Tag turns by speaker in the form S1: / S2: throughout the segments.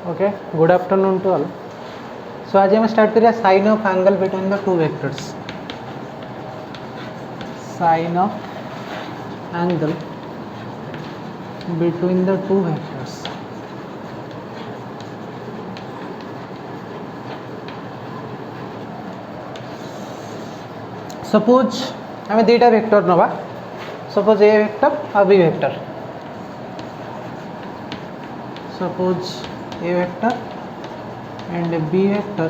S1: Okay good afternoon to all. So आज हम start करिए sine of angle between the two vectors. Sine of angle between the two vectors. Suppose आम दुईटा vector नवा. Suppose A vector और B vector. Suppose A vector and B vector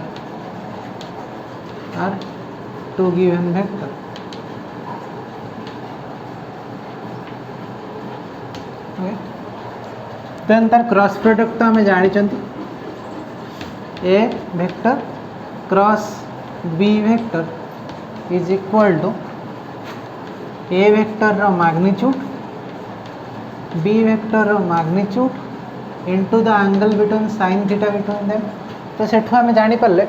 S1: are two given vector. Okay. Then तार cross product तो हमें जानी चंती A vector क्रॉस B vector is equal to A vector रो मैग्नीट्यूड B vector रो magnitude into the angle between sine theta between them. तो सेठू आम जानीपारे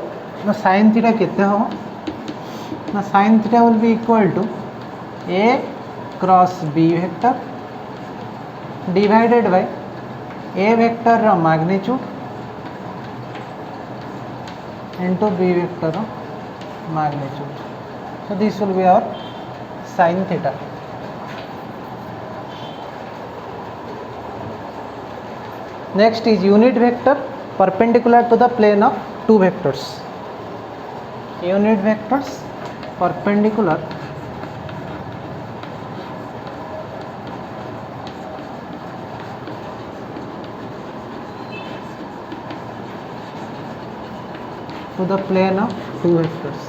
S1: ना साइन थीटा केते हम ना sine theta will be equal to A cross B vector divided by A vector रो मैग्नीट्यूड इंटू बी वेक्टर रो magnitude. So this will be our sine theta. Next is unit vector perpendicular to the plane of two vectors. Unit vectors perpendicular to the plane of two vectors.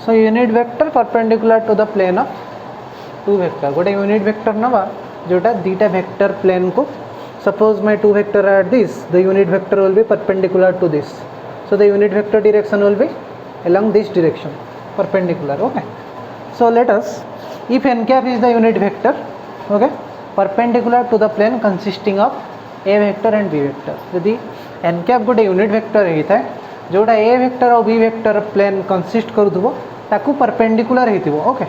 S1: So unit vector perpendicular to the plane of two vector. गोटे unit vector नवा जोटा दीटा vector plane को. Suppose my two vector are this, the unit vector will be perpendicular to this. So the unit vector direction will be along this direction, perpendicular. Okay. So let us, if n cap is the unit vector, okay, perpendicular to the plane consisting of a vector and b vector. यदि n cap गोटे unit vector होता है जोटा a vector और b vector plane consist करूथबो ताकू perpendicular हेतिबो. Okay.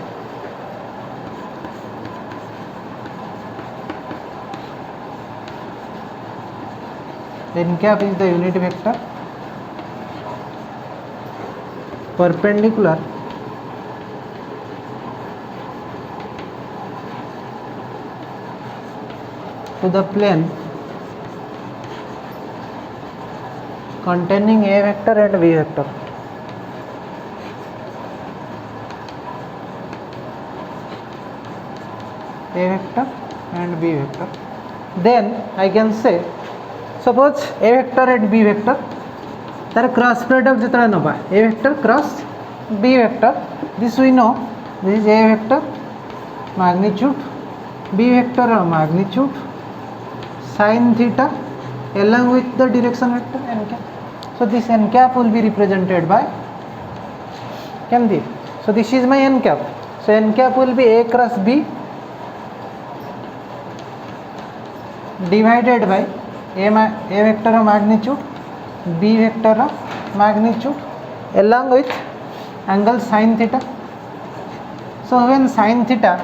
S1: n cap is the unit vector perpendicular to the plane containing a vector and b vector. A vector and b vector. Then I can say, suppose a vector and b vector तार cross product जितना नबा a vector cross b vector, this we know, this is a vector magnitude b vector or magnitude sin theta along with the direction vector n cap. So this n cap will be represented by can be. So this is my n cap. So n cap will be a cross b divided by a vector of magnitude b vector of magnitude along with angle sin theta. So when sin theta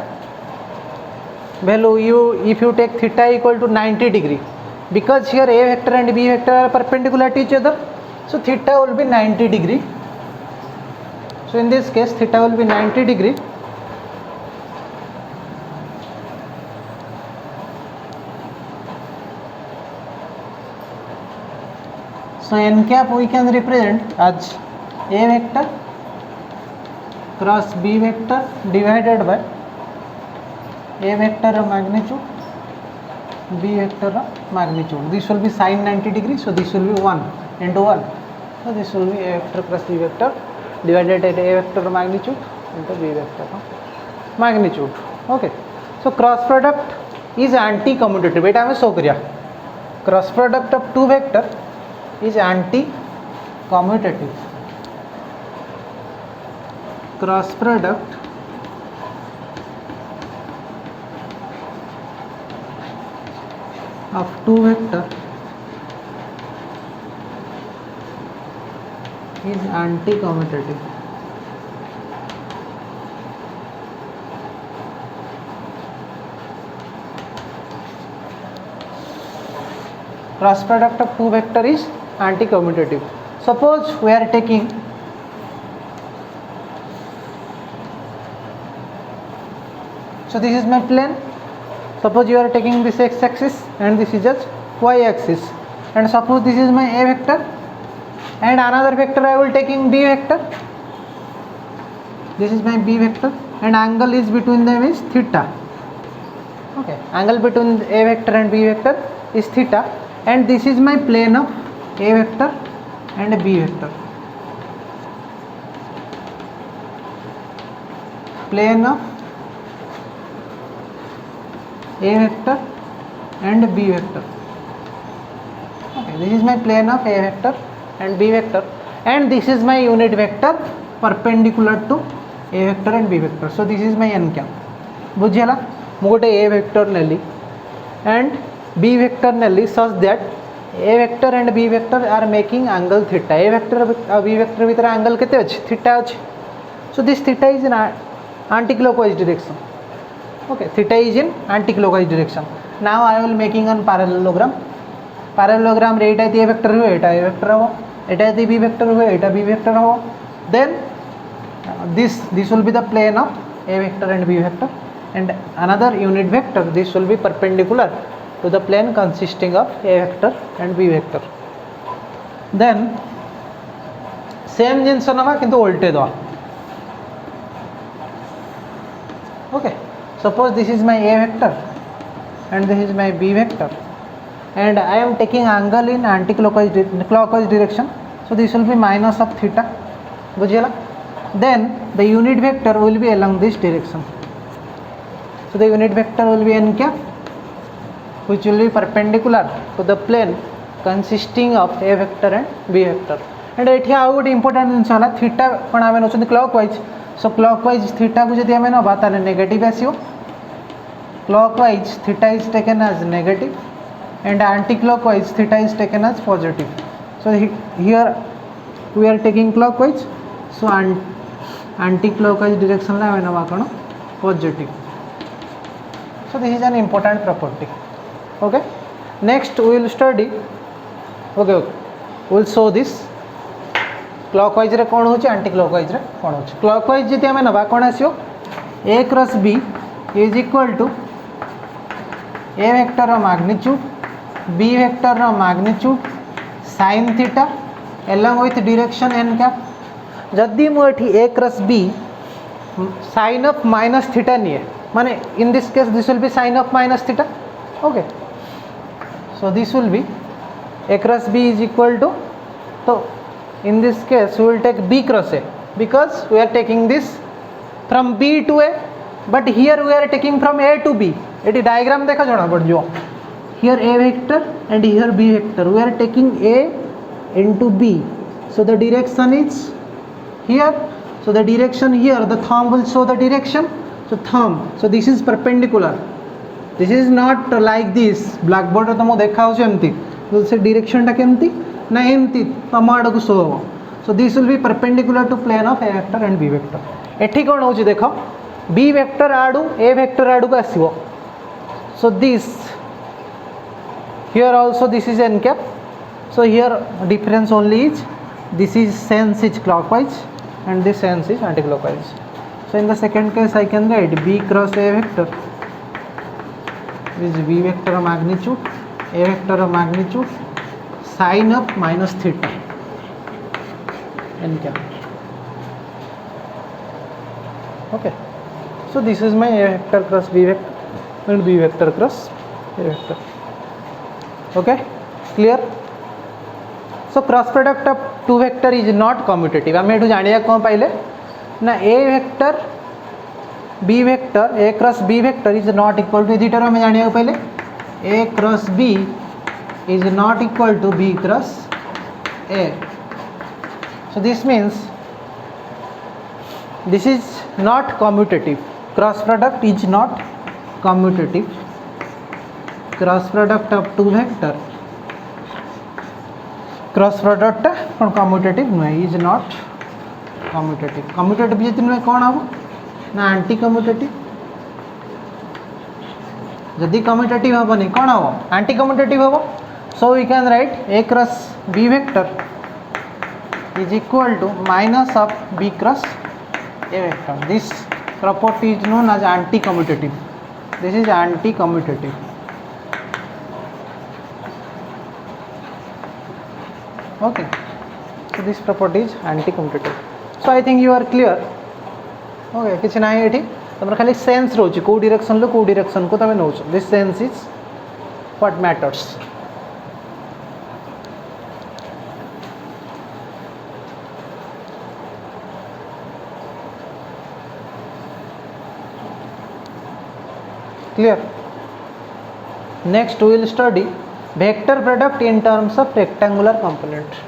S1: value, if you take theta equal to 90 degree, because here a vector and b vector are perpendicular to each other, so theta will be 90 degree. So in this case theta will be 90 degree. So n cap we can represent as a vector cross b vector divided by a vector of magnitude b vector of magnitude. This will be sin 90 degree. So this will be 1 into 1. So this will be a vector cross b vector divided by a vector of magnitude into b vector of magnitude. Okay. So cross product is anti-commutative. It I am show kariya. Cross product of two vector is anti-commutative. Cross product of two vector is anti-commutative. Cross product of two vector is anti-commutative. Suppose we are taking so this is my plane. Suppose you are taking this x axis and this is just y axis, and suppose this is my a vector and another vector I will taking b vector. This is my b vector and angle is between them is theta. Okay, angle between a vector and b vector is theta, and this is my plane of a vector and b vector. Plane of a vector and b vector. Okay, this is my plane of a vector and b vector, and this is my unit vector perpendicular to a vector and b vector. So this is my n cap. बुझेला मु गोटे a vector Nelly and b vector Nelly such that a vector and b vector are making angle theta. A vector and b vector भीतर angle केते अछि? Theta अछि. So this theta is in anti-clockwise direction. Okay, theta is in anti-clockwise direction. Now I will making an parallelogram. Parallelogram रे एटा a vector हुए एटा a vector हो, एटा b vector हुए एटा b vector हो. Then this will be the plane of a vector and b vector, and another unit vector, this will be perpendicular to the plane consisting of a vector and b vector. Then same जिनस नवा किंतु उल्टे दवा. Okay, suppose this is my a vector and this is my b vector, and I am taking angle in anti-clockwise direction. So this will be minus of theta. बुझिएला. Then the unit vector will be along this direction. So the unit vector will be n cap, which will be perpendicular to the plane consisting of a vector and b vector. And एठी आउ गोटे important जिनस होला theta कोन आमे नोचन clockwise. सो clockwise theta को जदि आमे नबा ताने negative आसीओ. Clockwise theta is taken as negative and anti-clockwise theta is taken as positive. So here we are taking clockwise, so anti-clockwise direction la naba kono positive. So this is an important property. Okay, next we will study. Okay, we will show this clockwise रे कोन होची anti-clockwise रे कोन होची. Clockwise जति आमे नबा कोन आसीओ a cross b is equal to a vector of magnitude, b vector of magnitude sin theta along with direction n cap. जदि मु एठी a cross b sin of minus theta निये, माने in this case this will be sin of minus theta. Okay, so this will be a cross b is equal to, so in this case we will take b cross a because we are taking this from b to a, but here we are taking from a to b. Eighty diagram देखा जाना पड़ जो. Here a vector and here b vector. We are taking a into b. So the direction is here. So the direction here, the thumb will show the direction. So thumb. So this is perpendicular. This is not like this. Blackboard तो मो देखा हो एमती. तो से direction टा केमती ना एमती तम आड़ को show हो. So this will be perpendicular to plane of a vector and b vector. एठी कोन होची देखो b vector आडू a vector आडू को आसीबो. So this here also this is n cap. So here difference only is this is sense is clockwise and this sense is anti-clockwise. So in the second case I can write b cross a vector is b vector of magnitude, a vector of magnitude sin of minus theta n cap. Okay, so this is my a vector cross b vector and b vector cross a vector. Okay, clear? So cross product of two vector is not commutative. आम एठू जानिया कौन पाइले ना a vector b vector a cross b vector is not equal to editor आम जानिया पाइले a cross b is not equal to b cross a. So this means this is not commutative. Cross product is not commutative. Cross product of two vector cross product कौन commutative नुहे is not commutative commutative जी नुहे कौन हम ना anti commutative जदि commutative हेनी कौन हम एंटी कम्यूटेटिव हम so we can write A cross B vector is equal to minus of b cross a vector. This property is known as anti-commutative. This is anti-commutative. Okay. So this property is anti-commutative. So I think you are clear. Okay. किसी ना ये ठीक. तमरा खाली sense रोची को direction लो को direction को तमें नोच. This sense is what matters. Clear. Next we will study vector product in terms of rectangular component.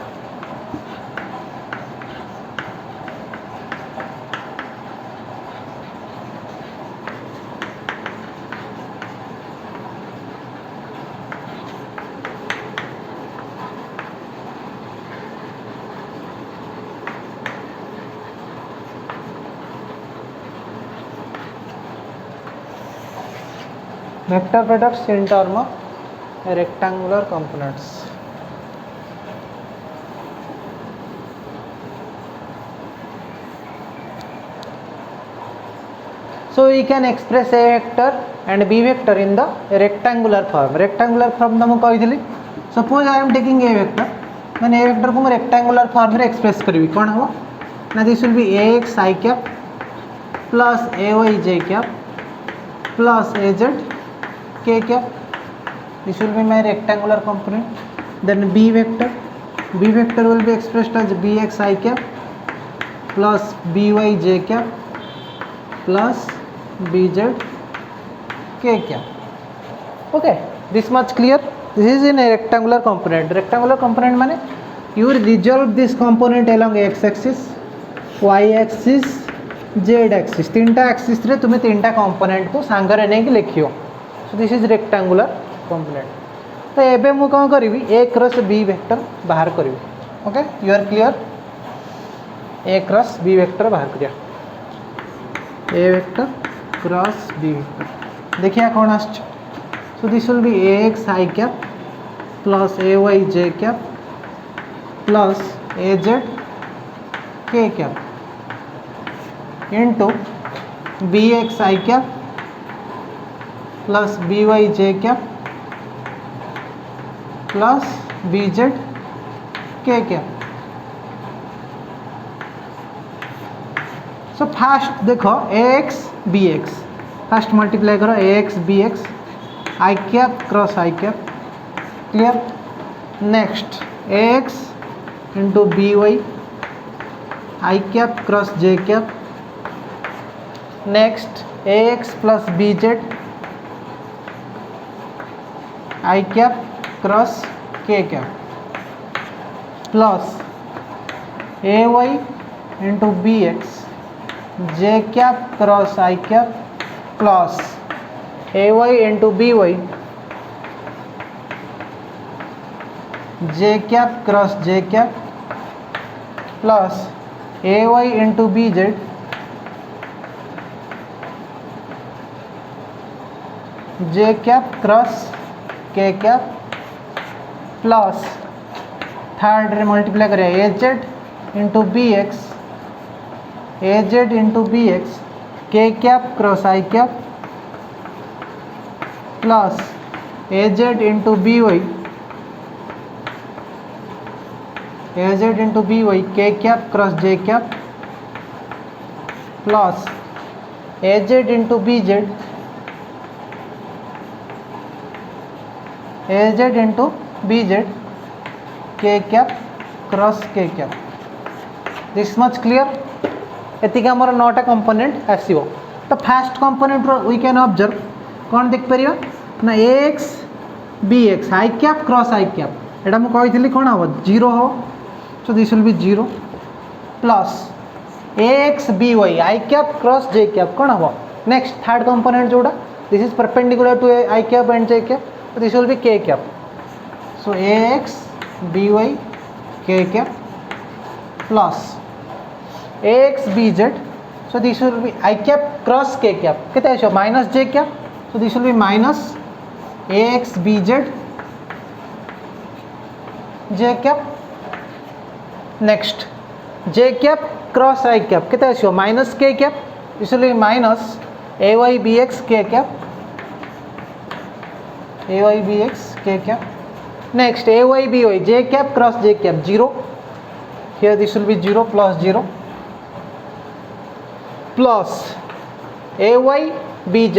S1: Vector products in terms of rectangular components. So we can express a vector and b vector in the rectangular form. Rectangular form तो मैं कही थी. Suppose I am taking a vector. मैंने a vector को मैं rectangular form में express करी कौन हो? ना this will be ax I cap plus ay j cap plus az k cap. This will be my rectangular component. Then b vector will be expressed as bx I cap plus by j cap plus bz k cap. Okay, this much clear. This is in a rectangular component. Rectangular component माने you will resolve this component along x axis, y axis, z axis. तीनटा axis रे तुम्हें तीनटा component को सांगरे नहीं कि लिखियो. So this is rectangular component. तो एबे मु कौन करी a क्रॉस b वेक्टर बाहर करी. Okay you are clear. a cross b vector बाहर करिया. a vector cross b vector देखिए कौन आछ. So this will be ax I cap plus ay j cap plus az k cap into bx I cap plus by j cap plus bz k cap. So first देखो ax bx first multiply करो ax bx I cap cross I cap. Clear. Next ax into by I cap cross j cap. Next ax plus bz I cap cross k cap plus ay into bx j cap cross I cap plus ay into by j cap cross j cap plus ay into bz j cap cross k cap plus third रे multiply करें az into bx az into bx k cap cross I cap plus az into by k cap cross j cap plus az into bz az into bz k cap cross k cap. This much clear. एतिक हमर नोटा component आसीबो. तो first component we can observe कौन देख परिया ना ax bx I cap cross I cap एटा मु कहितली कोन हो 0 हो. So this will be 0 plus ax by I cap cross j cap कोन हो. नेक्स्ट थर्ड कंपोनेंट जोड़ा this is perpendicular to I cap and j cap. So this will be k cap. So ax by k cap plus ax bz. So this will be I cap cross k cap. Kete asho minus j cap. So this will be minus ax bz j cap. Next j cap cross I cap. Kete asho minus k cap. This will be minus ay bx k cap. Ay bx k cap. Next ay by j cap cross j cap 0. Here this will be 0 plus 0 plus ay bz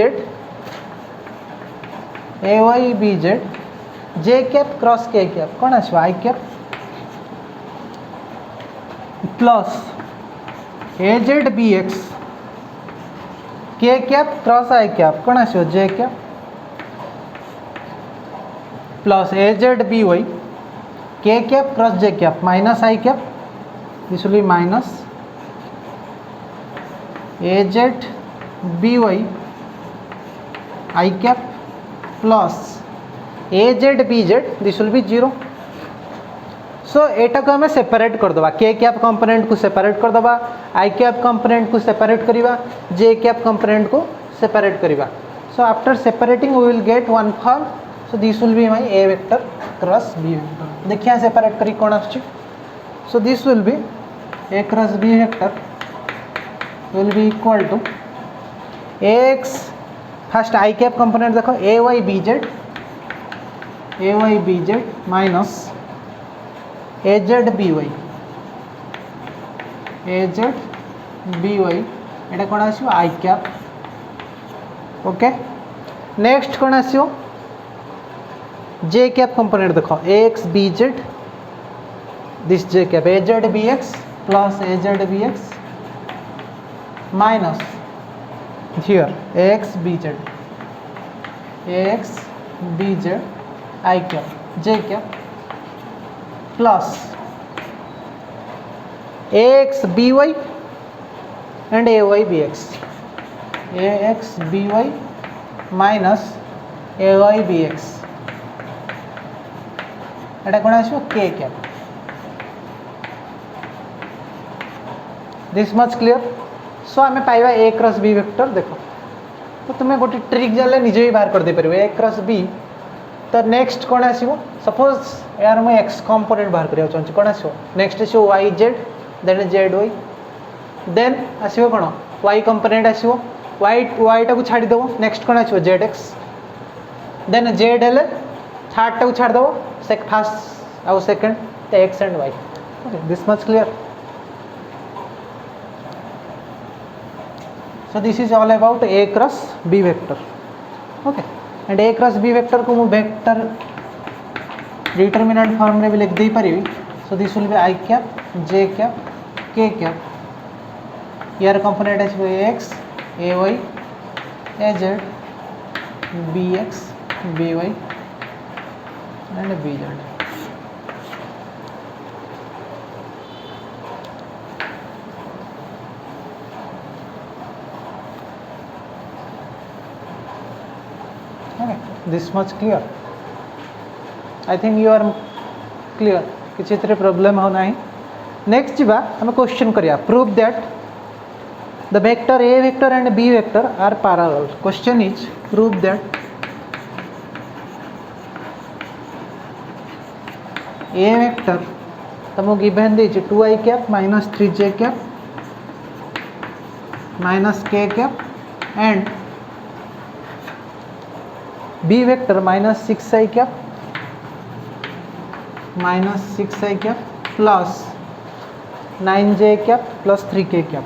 S1: j cap cross k cap कौन आसो I cap plus az bx k cap cross I cap कौन आसो j cap plus az by k cap cross j cap minus I cap. This will be minus az by I cap plus az bz. This will be 0. So एटा को हमें separate कर दबा k cap component को separate कर दबा I cap component को separate करिबा j cap component को सेपरेट करिबा. So after separating we will get one form. So this will be my a vector cross b vector. देखिए सेपरेट करी कोन आछि. So this will be a cross b vector will be equal to ax first I cap component देखो ay bz minus az by Etah cone आसियो I cap. Okay next cone आसियो j cap component देखो ax bz this j cap az bx plus az bx minus here ax bz I cap j cap plus ax by and ay bx minus ay bx एटा कोन आसो k cap. This much clear. So आमे पाइबा a cross b vector. देखो तो तुम्हें गोटे trick जाले निजे ही बाहर कर दे परिबो a क्रॉस b. तो नेक्स्ट कोन आसीबो सपोज यार मैं x कंपोनेंट बाहर करिया चाहूँ कोन आसीबो नेक्स्ट आसीबो y z then z y then आसीबो कोन y कंपोनेंट आसीबो y टा को छाडी दबो नेक्स्ट कोन आसीबो z x देन z हेले थर्ड टा को छाड दबो सेक फर्स्ट आउ सेकंड तो x and y. Okay this much clear. So this is all about a cross b vector. Okay, and a cross b vector को मैं vector determinant form में भी लिख दे पारिबी. So this will be I cap, j cap, k cap. Here component is ax, ay, az, bx, by and bz. Okay, this much clear. I think you are clear. किसी तरह problem हो नहीं. Next जीवा हम question करिया. Prove that the vector a vector and b vector are parallel. Question is prove that a vector तुमको given दे 2i cap minus 3j cap minus k cap and b vector minus 6i cap minus 6i cap plus 9j cap plus 3k cap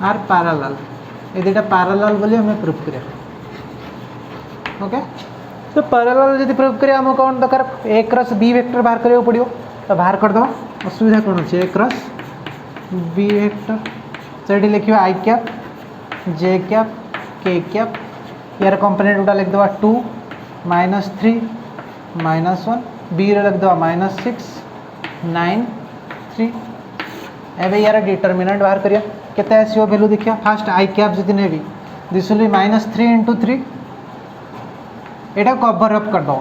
S1: are parallel. ये दुटा parallel बोली हमें proof करिया. Okay तो parallel जदि proof करिया हम कौन दरकार a क्रॉस b वेक्टर बाहर करियो पड़ियो. तो बाहर कर दो. असुविधा कौन अछि a क्रॉस b वेक्टर सेठी लिखियो I cap j cap k cap. यार कंपोनेंट गुटा लिख दवा 2 -3 -1 b रे लिख दवा -6 9 3. एबे यार डिटरमिनेंट बाहर करिया. केते आसीओ वैल्यू देखिया. फर्स्ट I कैप जदि नेबी this will B -3 × 3. Etah cover up कर दो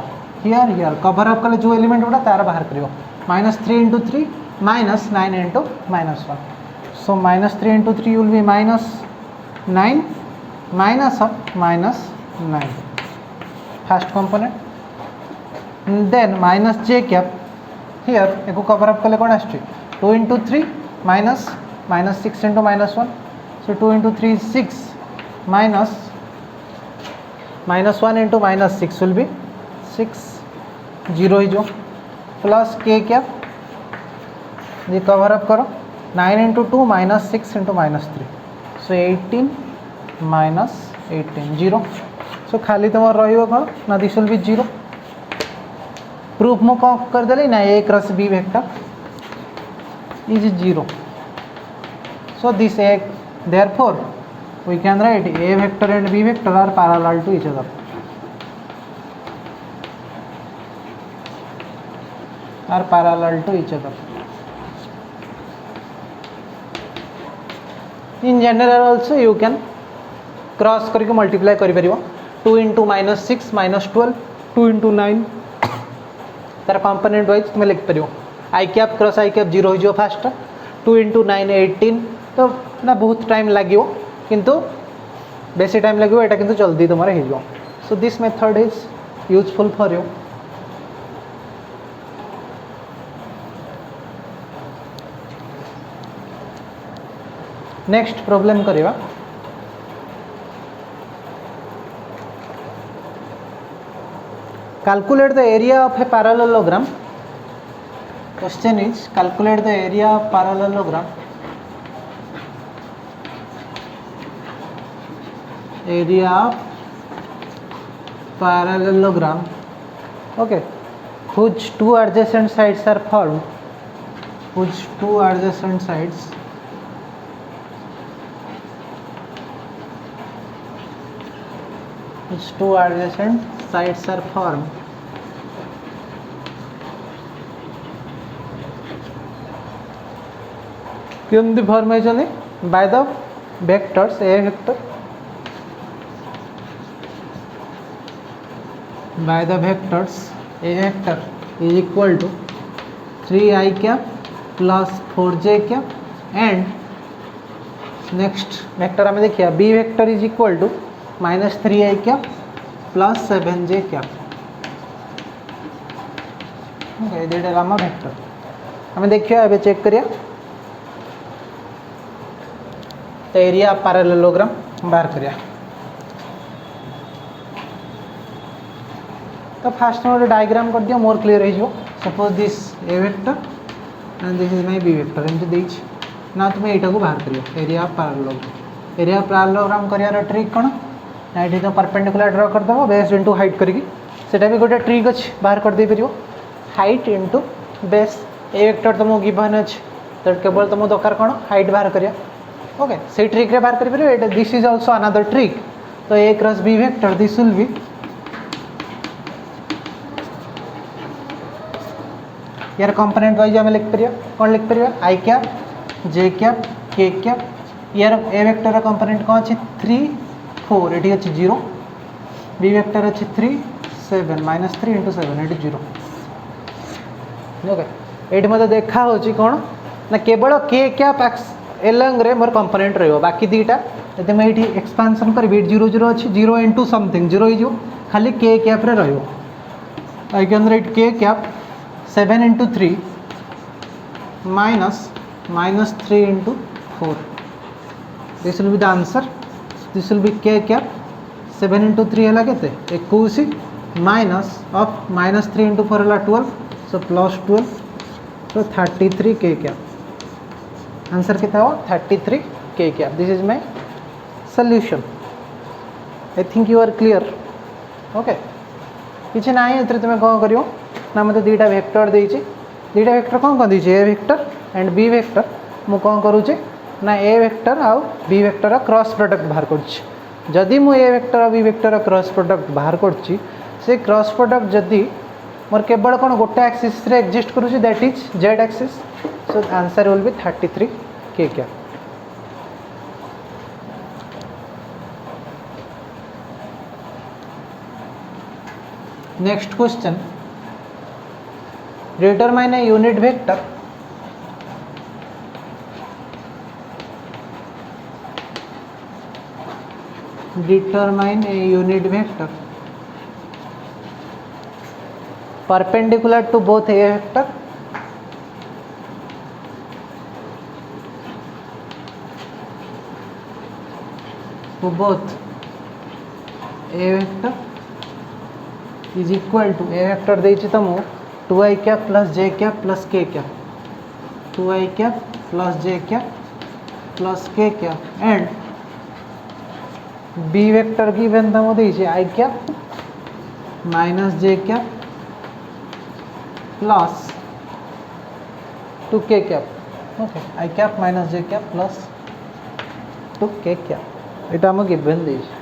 S1: हियर हियर कवर अप कले जो एलिमेंट गुड़ा तार बाहर कर -3 into 3 -9 into -1 so -3 into 3 will be -9 minus of -9 first component then minus j cap here echo cover up कले कौन आछी 2 into 3 minus 6 into -1 so 2 into 3 is 6 minus -1 into -6 will be 6 0 ही जो plus k cap ये cover up करो 9 into 2 -6 into -3 so 18 minus 18 0 so खाली तुम रही कौन ना दिस विल बी 0 प्रूफ मु कौन करदेली ना A cross B vector is 0 so this a therefore we can write a vector and b vector are parallel to each other in general also you can cross करके multiply करि परिबो 2 into -6 -12 2 into 9 तार component wise तुम लिख परिबो आई cap cross आई cap 0 हो जो fast 2 into 9 18 तो ना बहुत टाइम लागियो किंतु बेसी टाइम लागियो एटा किंतु जल्दी तुम्हारे हो जो so this method is useful for you next problem करिवा calculate the area of a parallelogram question is calculate the area of parallelogram okay whose two adjacent sides are formed whose two adjacent sides are formed केमती formation by the vectors A vector is equal to 3i cap plus 4j cap and next vector आम देखिए B vector is equal to -3i cap plus 7j cap okay ये आम vector आम देखिए ए check करिया तो area parallelogram बाहर करिया तो फास्ट में गोटे डायग्राम कर दिया मोर क्लियर हो suppose this A vector and this is my B vector एमती देछि ना तुम एटा को बाहर करियो एरिया पैरेललोग्राम करियार ट्रिक कौन ना ये तो परपेंडिकुलर ड्रॉ कर दबो बेस इनटू हाइट करिकी सेटा भी गोटे ट्रिक अछि बाहर कर दे परियो हाइट इनटू बेस ए वेक्टर तुमको गिवन अछि तो केवल तुम दरकार कौन हाइट बाहर करिया ओके से ट्रिक रे बाहर कर परियो this is also another trick तो A cross B vector this will be यार कंपोनेंट वाइज आम लिख परिया कौन लिख परिया I cap J cap K cap यार ए वेक्टर कंपोनेंट कौन अच्छी 3 4 ये अच्छी 0 बी वेक्टर अच्छी 3 7 -3 into 7 ये 0 ओके ये मतलब देखा होची कौन ना केवल के कैप एलंग रे मोर कंपोनेंट रहियो बाकी दीटा यदि मैं ये एक्सपांशन करी 0 0 अच्छी 0 into समथिंग 0 हो खाली के कैप रे रहियो आई कैन राइट के cap 7 into 3 -3 into 4 this will be the answer this will be k cap 7 into 3 है केते 21 minus of -3 into 4 है 12 so plus 12 so 33 k cap answer कितना हो 33 k cap this is my solution I think you are clear okay किसी ना ये तुम कौन करियो ना मत दुईटा वेक्टर देती दुईटा वेक्टर कौन कौन दीजिए ए वेक्टर एंड बी वेक्टर मु कौन करुचे ना ए वेक्टर आउ बी वेक्टर क्रॉस प्रोडक्ट बाहर करुच्ची जदि मु ए वेक्टर और बी वेक्टर क्रॉस प्रोडक्ट बाहर करुच्ची से क्रॉस प्रोडक्ट जदि मोर केवल कौन गोटे एक्सिस रे एक्जिस्ट करुच्ची that is Z axis so answer will be 33 k cap next question, determine a unit vector perpendicular to both A vector is equal to A vector देछि तमु 2i cap plus j cap plus k cap, 2i cap plus j cap plus k cap and B vector की value तमु देछि i cap minus j cap plus 2k cap. Okay, I cap minus j cap plus 2k cap. এটা আমাকে given দিয়েছে।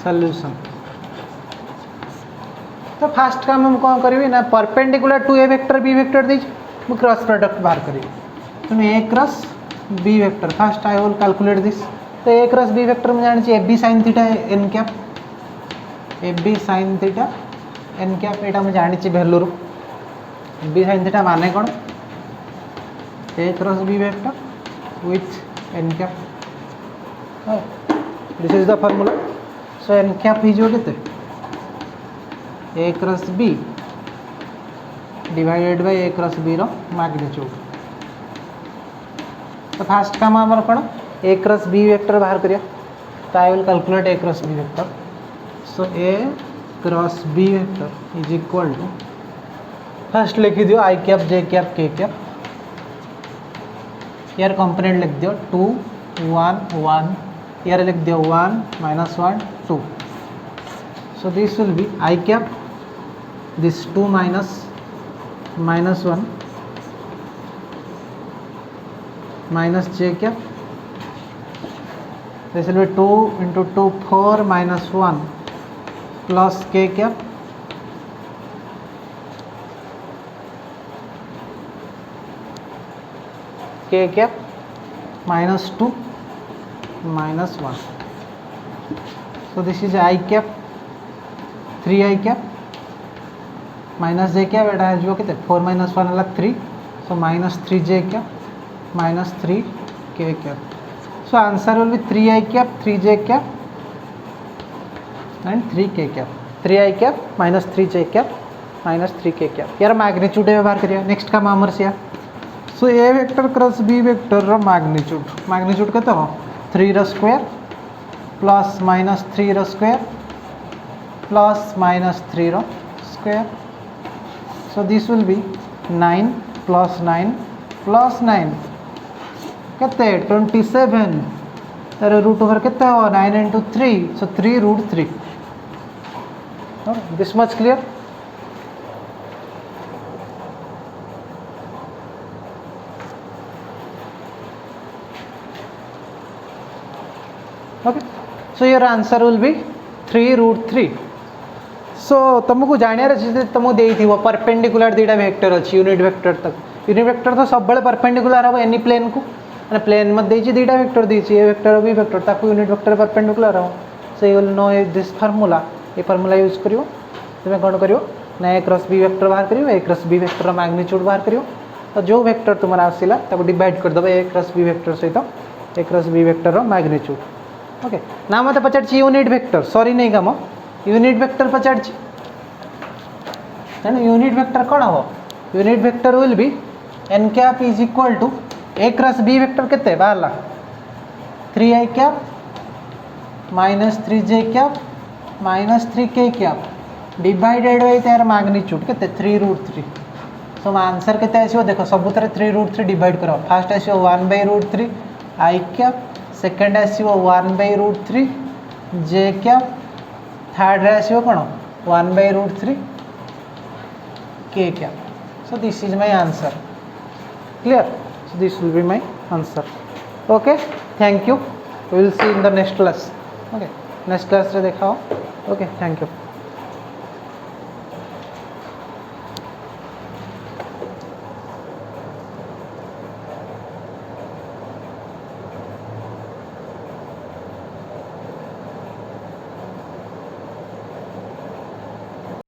S1: Solution तो first काम हम कौन करी ना perpendicular to A vector B vector दी मु क्रॉस प्रोडक्ट बाहर करी तुम A cross B vector first I will calculate this तो ए क्रॉस बी वेक्टर में जानी A B sine theta N cap A B sine theta N cap एटा मैं जानी वैल्यू रू बी साइन थीटा माने कौन A cross B vector with N cap this is the formula so N cap हो के A cross B divided by A cross B रो magnitude तो फास्ट काम आमर कौन ए क्रॉस बी वेक्टर बाहर करिया तो I will calculate A cross B vector so A cross B vector is equal to first लिखी दियो I cap J cap K cap यार कंपोनेंट लिख दियो 2 1 1 यार लिख दियो 1 -1 2 so this will be I cap this 2 minus -1 minus j cap this will be 2 into 2 4 minus 1 plus k cap minus 2 minus 1 so this is I cap 3i cap minus j cap एटा है जो किते 4 minus 1 वाला 3 so minus 3j cap minus 3k cap so answer will be 3i cap 3j cap and 3k cap 3i cap minus 3j cap minus 3k cap यार magnitude व्यवहार करिया next का मामर से so A vector cross B vector रो magnitude केते हो 3 रो स्क्वायर प्लस माइनस 3 रो स्क्वायर प्लस माइनस 3 रो square so this will be 9 प्लस 9 प्लस 9 केते 27 तार रूट ओवर केते हो 9 into 3 so 3 root 3 this much clear okay so your answer will B 3 root 3 सो तुमको जानियार अच्छे तुमको देई परपेंडिकुलर दीटा वेक्टर अच्छी यूनिट वेक्टर तो सब परपेंडिकुलर हम एनी प्लेन को मैंने प्लेन में देती दीटा वेक्टर देती ए वेक्टर बी वेक्टर ताको यूनिट वेक्टर परपेंडिकुलर हम so you will know this formula ये फार्मूला यूज करियो तुम कौन करियो ना ए क्रॉस बी वेक्टर बाहर करियो ए क्रॉस बी वेक्टर मैग्नीट्यूड बाहर करियो तो जो वेक्टर तुम आसला ताको डिवाइड कर दबो ए क्रॉस बी वेक्टर सहित A cross B vector magnitude okay ना मत पचार यूनिट वेक्टर सॉरी नहीं कम यूनिट वेक्टर पचार यूनिट वेक्टर कौन हम unit vector will be N cap is equal to A cross B vector केते बाहरला 3i cap minus 3j cap minus 3k cap divided by तार मैग्नीट्यूड केते 3 root 3 so answer केते आसीबो देखो सबुतरे 3 root 3 डिवाइड करो फर्स्ट आसीबो 1 by root 3 i cap second आसीबो 1 by root 3 j cap third रे आसीबो कोन 1 by root 3 k cap so this is my answer clear so this will be my answer okay thank you we will see in the next class okay next class रे देखाओ okay thank you